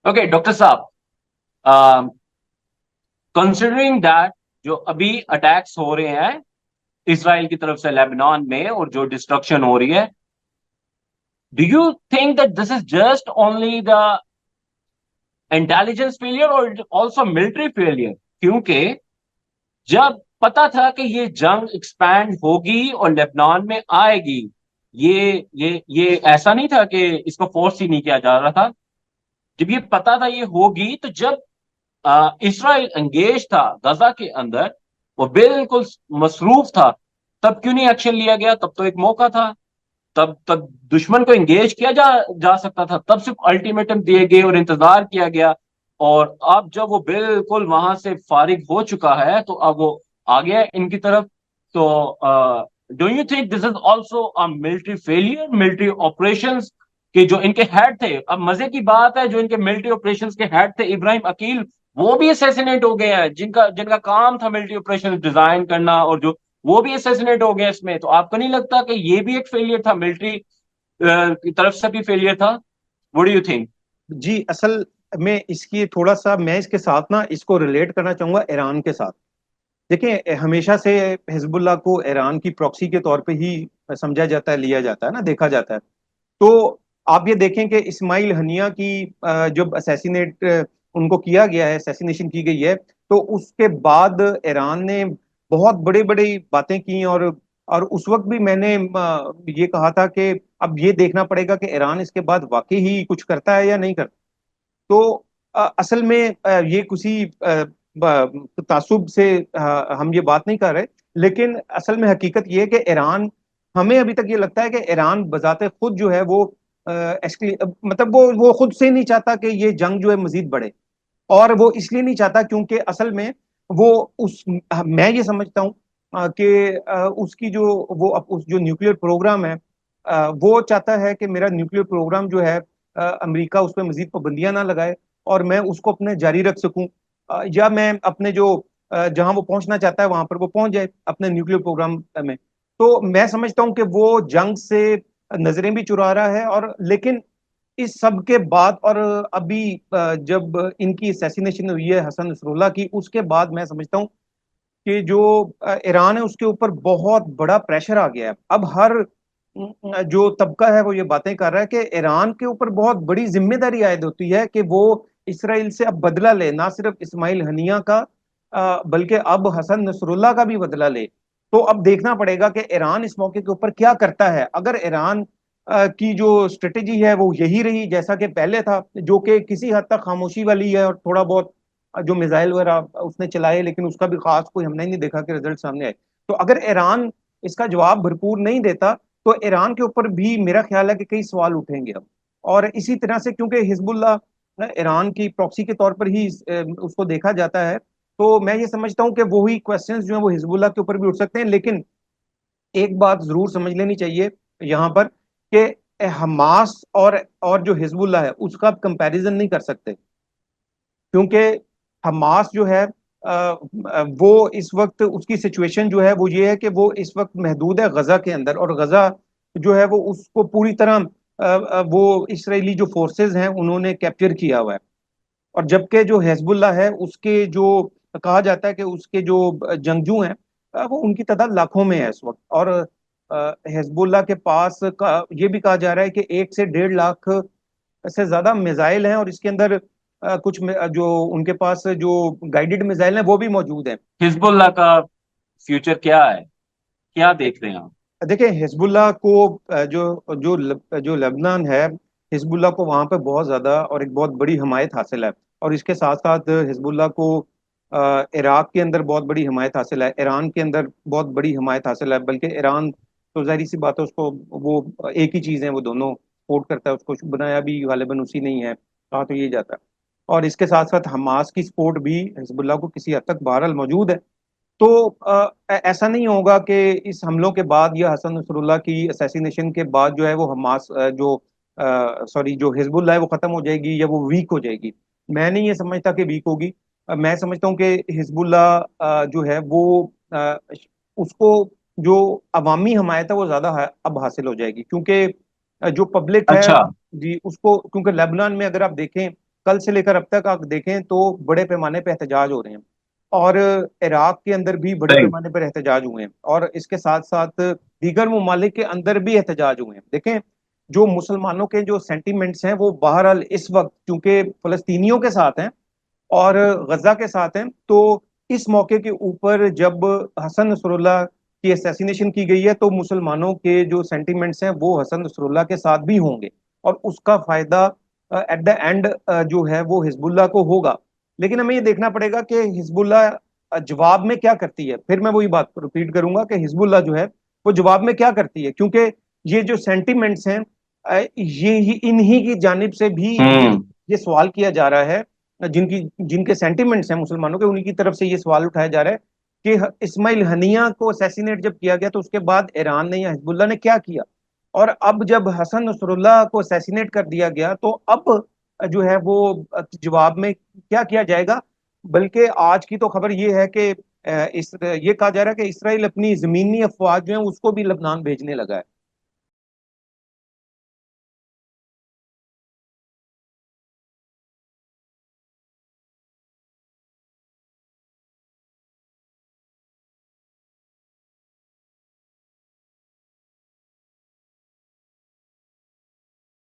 Okay doctor साहब, considering that जो अभी अटैक्स हो रहे हैं इसराइल की तरफ से लेबनान में और जो डिस्ट्रक्शन हो रही है, do you think that this is just only the intelligence failure और ऑल्सो मिलिट्री फेलियर? क्योंकि जब पता था कि ये जंग एक्सपैंड होगी और लेबनान में आएगी, ये ऐसा नहीं था कि इसको फोर्स ही नहीं किया जा रहा था। जब ये पता था ये होगी, तो जब इसराइल एंगेज था गजा के अंदर, वो बिल्कुल मसरूफ था, तब क्यों नहीं एक्शन लिया गया? तब तो एक मौका था, तब तब दुश्मन को एंगेज किया जा सकता था। तब सिर्फ अल्टीमेटम दिए गए और इंतजार किया गया। और अब जब वो बिल्कुल वहां से फारिग हो चुका है, तो अब वो आ गया है इनकी तरफ। तो do you think this is also a military failure, military operations के जो इनके हेड थे? अब मजे की बात है, जो इनके मिलिट्री ऑपरेशंस के हेड थे इब्राहिम अकील, वो भी असैसिनेट हो गए हैं, जिनका जिनका काम था मिलिट्री ऑपरेशन डिजाइन करना, और जो वो भी असैसिनेट हो गया इसमें। तो आपको नहीं लगता कि ये भी एक फेलियर था, मिलिट्री की तरफ से भी फेलियर था? What do you think? जी, असल में इसकी थोड़ा सा मैं इसके साथ ना इसको रिलेट करना चाहूंगा ईरान के साथ। देखिए, हमेशा से हिजबुल्लाह को ईरान की प्रॉक्सी के तौर पे ही समझा जाता है, लिया जाता है ना, देखा जाता है। तो आप ये देखें कि इस्माइल हनिया की जब असैसिनेट उनको किया गया है, असैसिनेशन की गई है, तो उसके बाद ईरान ने बहुत बड़ी बड़ी बातें की। और उस वक्त भी मैंने ये कहा था कि अब ये देखना पड़ेगा कि ईरान इसके बाद वाकई ही कुछ करता है या नहीं करता। तो असल में ये किसी तासुब से हम ये बात नहीं कर रहे, लेकिन असल में हकीकत ये है कि ईरान, हमें अभी तक ये लगता है कि ईरान बजाते खुद जो है वो मतलब वो खुद से नहीं चाहता कि ये जंग जो है मजीद बढ़े। और वो इसलिए नहीं चाहता क्योंकि असल में वो उस मैं ये समझता हूँ कि उसकी जो उस जो न्यूक्लियर प्रोग्राम है, वो चाहता है कि मेरा न्यूक्लियर प्रोग्राम जो है, अमेरिका उस पर मजीद पाबंदियां ना लगाए और मैं उसको अपने जारी रख सकूं। या मैं अपने जो जहां वो पहुंचना चाहता है वहां पर वो पहुंच जाए अपने न्यूक्लियर प्रोग्राम में। तो मैं समझता हूं कि वो जंग से नजरें भी चुरा रहा है। और लेकिन इस सब के बाद और अभी जब इनकी असैसिनेशन हुई है हसन नसरुल्लाह की, उसके बाद मैं समझता हूँ कि जो ईरान है उसके ऊपर बहुत बड़ा प्रेशर आ गया है। अब हर जो तबका है वो ये बातें कर रहा है कि ईरान के ऊपर बहुत बड़ी जिम्मेदारी आयद होती है कि वो इसराइल से अब बदला ले, ना सिर्फ इस्माइल हनिया का बल्कि अब हसन नसरुल्लाह का भी बदला ले। तो अब देखना पड़ेगा कि ईरान इस मौके के ऊपर क्या करता है। अगर ईरान की जो स्ट्रेटेजी है वो यही रही जैसा कि पहले था, जो कि किसी हद तक खामोशी वाली है, और थोड़ा बहुत जो मिसाइल वगैरह उसने चलाए, लेकिन उसका भी खास कोई हमने नहीं देखा कि रिजल्ट सामने आए। तो अगर ईरान इसका जवाब भरपूर नहीं देता, तो ईरान के ऊपर भी मेरा ख्याल है कि कई सवाल उठेंगे अब। और इसी तरह से क्योंकि हिजबुल्लाह ईरान की प्रॉक्सी के तौर पर ही उसको देखा जाता है, तो मैं ये समझता हूँ कि वही क्वेश्चंस जो है वो हिजबुल्लाह के ऊपर भी उठ सकते हैं। लेकिन एक बात जरूर समझ लेनी चाहिए यहाँ पर कि हमास और जो हिजबुल्लाह है उसका कंपैरिजन नहीं कर सकते। क्योंकि हमास जो है वो इस वक्त उसकी सिचुएशन जो है वो ये है कि वो इस वक्त महदूद है गजा के अंदर, और गजा जो है वो उसको पूरी तरह वो इसराइली जो फोर्सेस हैं उन्होंने कैप्चर किया हुआ है। और जबकि जो हिजबुल्लाह है उसके जो कहा जाता है कि उसके जो जंगजू हैं, वो उनकी तादाद लाखों में है इस वक्त। और हिजबुल्लाह के पास का ये भी कहा जा रहा है कि 1 से 1.5 लाख से ज्यादा मिसाइल हैं, और इसके अंदर जो उनके पास जो गाइडेड मिसाइल हैं वो भी मौजूद हैं। हिजबुल्लाह का फ्यूचर क्या है? क्या देख रहे हैं आप? देखिए, हिजबुल्लाह को जो लेबनान है, हिजबुल्लाह को वहां पर बहुत ज्यादा और एक बहुत बड़ी हमायत हासिल है। और इसके साथ साथ हिजबुल्लाह को इराक के अंदर बहुत बड़ी हमायत हासिल है, ईरान के अंदर बहुत बड़ी हमायत हासिल है। बल्कि ईरान तो जाहिर सी बात है, उसको वो एक ही चीज़ है, वो दोनों सपोर्ट करता है, उसको बनाया भी गालिबन उसी नहीं है, कहा तो ये जाता है। और इसके साथ साथ हमास की सपोर्ट भी हिजबुल्लाह को किसी हद तक बहरहाल मौजूद है। तो ऐसा नहीं होगा कि इस हमलों के बाद या हसन नसरुल्लाह की असैसिनेशन के बाद जो है वो हमास जो सॉरी जो हिजबुल्लाह है वो खत्म हो जाएगी या वो वीक हो जाएगी। मैं नहीं ये समझता कि वीक होगी। मैं समझता हूँ कि हिजबुल्लाह जो है वो उसको जो अवामी हमायत है वो ज्यादा अब हासिल हो जाएगी, क्योंकि जो पब्लिक है अच्छा। जी उसको, क्योंकि लेबनान में अगर आप देखें कल से लेकर अब तक आप देखें तो बड़े पैमाने पर एहतजाज हो रहे हैं, और इराक के अंदर भी बड़े सही। पैमाने पर एहतजाज हुए हैं, और इसके साथ साथ दीगर ममालिक के अंदर भी एहतजाज हुए हैं। देखें, जो मुसलमानों के जो सेंटिमेंट्स हैं वो बहरहाल इस वक्त चूंकि फलस्तीनियों के साथ हैं और गजा के साथ हैं, तो इस मौके के ऊपर जब हसन नसरुल्लाह की असैसिनेशन की गई है तो मुसलमानों के जो सेंटिमेंट्स हैं वो हसन नसरुल्लाह के साथ भी होंगे, और उसका फायदा एट द एंड जो है वो हिजबुल्लाह को होगा। लेकिन हमें ये देखना पड़ेगा कि हिजबुल्लाह जवाब में क्या करती है। फिर मैं वही बात रिपीट करूंगा कि हिजबुल्लाह जो है वो जवाब में क्या करती है, क्योंकि ये जो सेंटिमेंट्स हैं ये ही इन्हीं की जानिब से भी हम्म। ये सवाल किया जा रहा है, जिनकी जिनके सेंटिमेंट्स हैं मुसलमानों के, उन्हीं की तरफ से ये सवाल उठाया जा रहा है कि इस्माइल हनिया को असैसिनेट जब किया गया तो उसके बाद ईरान ने या हिजबुल्लाह ने क्या किया, और अब जब हसन नसरुल्लाह को असैसिनेट कर दिया गया तो अब जो है वो जवाब में क्या किया जाएगा। बल्कि आज की तो खबर ये है कि ये कहा जा रहा है कि इसराइल अपनी जमीनी अफवाज जो है उसको भी लबनान भेजने लगा है।